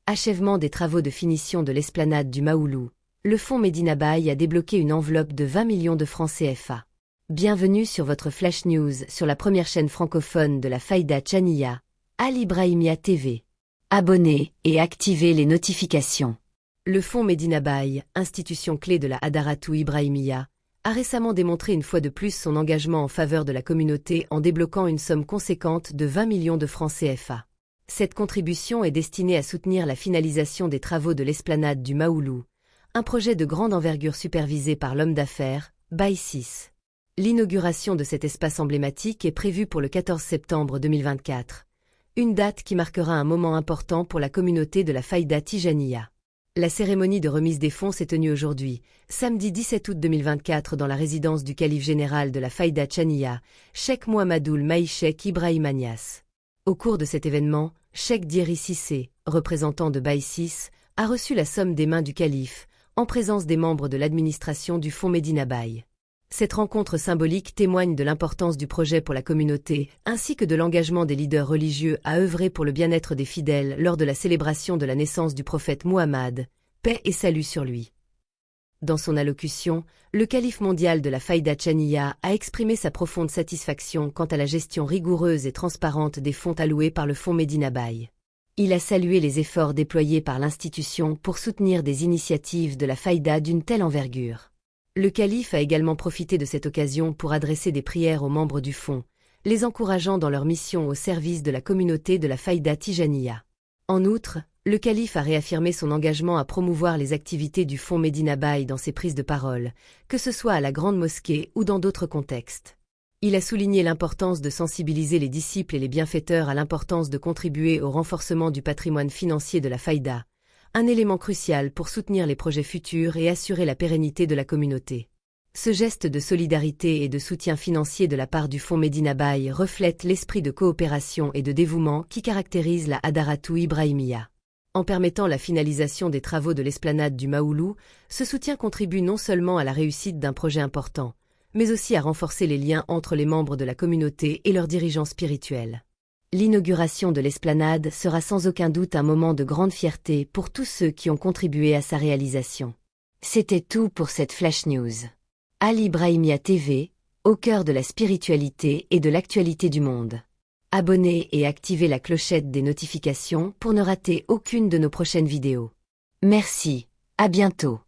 Achèvement des travaux de finition de l'esplanade du Maoulou, le fonds Medina Baye a débloqué une enveloppe de 20 millions de francs CFA. Bienvenue sur votre Flash News sur la première chaîne francophone de la Faïda Tchaniya, Al Ibrahimiya TV. Abonnez et activez les notifications. Le fonds Medina Baye, institution clé de la Hadaratou Ibrahimiya, a récemment démontré une fois de plus son engagement en faveur de la communauté en débloquant une somme conséquente de 20 millions de francs CFA. Cette contribution est destinée à soutenir la finalisation des travaux de l'esplanade du Maoulou, un projet de grande envergure supervisé par l'homme d'affaires, Baye 6. L'inauguration de cet espace emblématique est prévue pour le 14 septembre 2024, une date qui marquera un moment important pour la communauté de la Faïda Tijaniya. La cérémonie de remise des fonds s'est tenue aujourd'hui, samedi 17 août 2024 dans la résidence du calife général de la Faïda Tchaniya, Cheikh Mouhamadoul Mahi Cheikh Ibrahim Niass. Au cours de cet événement, Cheikh Diéry Cissé, représentant de Baye 6, a reçu la somme des mains du calife, en présence des membres de l'administration du fonds Medina Baye. Cette rencontre symbolique témoigne de l'importance du projet pour la communauté, ainsi que de l'engagement des leaders religieux à œuvrer pour le bien-être des fidèles lors de la célébration de la naissance du prophète Muhammad, paix et salut sur lui. Dans son allocution, le calife mondial de la Faïda Tchaniya a exprimé sa profonde satisfaction quant à la gestion rigoureuse et transparente des fonds alloués par le fonds Medina Baye. Il a salué les efforts déployés par l'institution pour soutenir des initiatives de la Faïda d'une telle envergure. Le calife a également profité de cette occasion pour adresser des prières aux membres du fonds, les encourageant dans leur mission au service de la communauté de la Faïda Tijaniya. En outre, le calife a réaffirmé son engagement à promouvoir les activités du fonds Medina Baye dans ses prises de parole, que ce soit à la grande mosquée ou dans d'autres contextes. Il a souligné l'importance de sensibiliser les disciples et les bienfaiteurs à l'importance de contribuer au renforcement du patrimoine financier de la Faïda, un élément crucial pour soutenir les projets futurs et assurer la pérennité de la communauté. Ce geste de solidarité et de soutien financier de la part du fonds Medina Baye reflète l'esprit de coopération et de dévouement qui caractérise la Hadaratou Ibrahimiya. En permettant la finalisation des travaux de l'esplanade du Maoulou, ce soutien contribue non seulement à la réussite d'un projet important, mais aussi à renforcer les liens entre les membres de la communauté et leurs dirigeants spirituels. L'inauguration de l'esplanade sera sans aucun doute un moment de grande fierté pour tous ceux qui ont contribué à sa réalisation. C'était tout pour cette Flash News. Al Ibrahimiya TV, au cœur de la spiritualité et de l'actualité du monde. Abonnez et activez la clochette des notifications pour ne rater aucune de nos prochaines vidéos. Merci, à bientôt.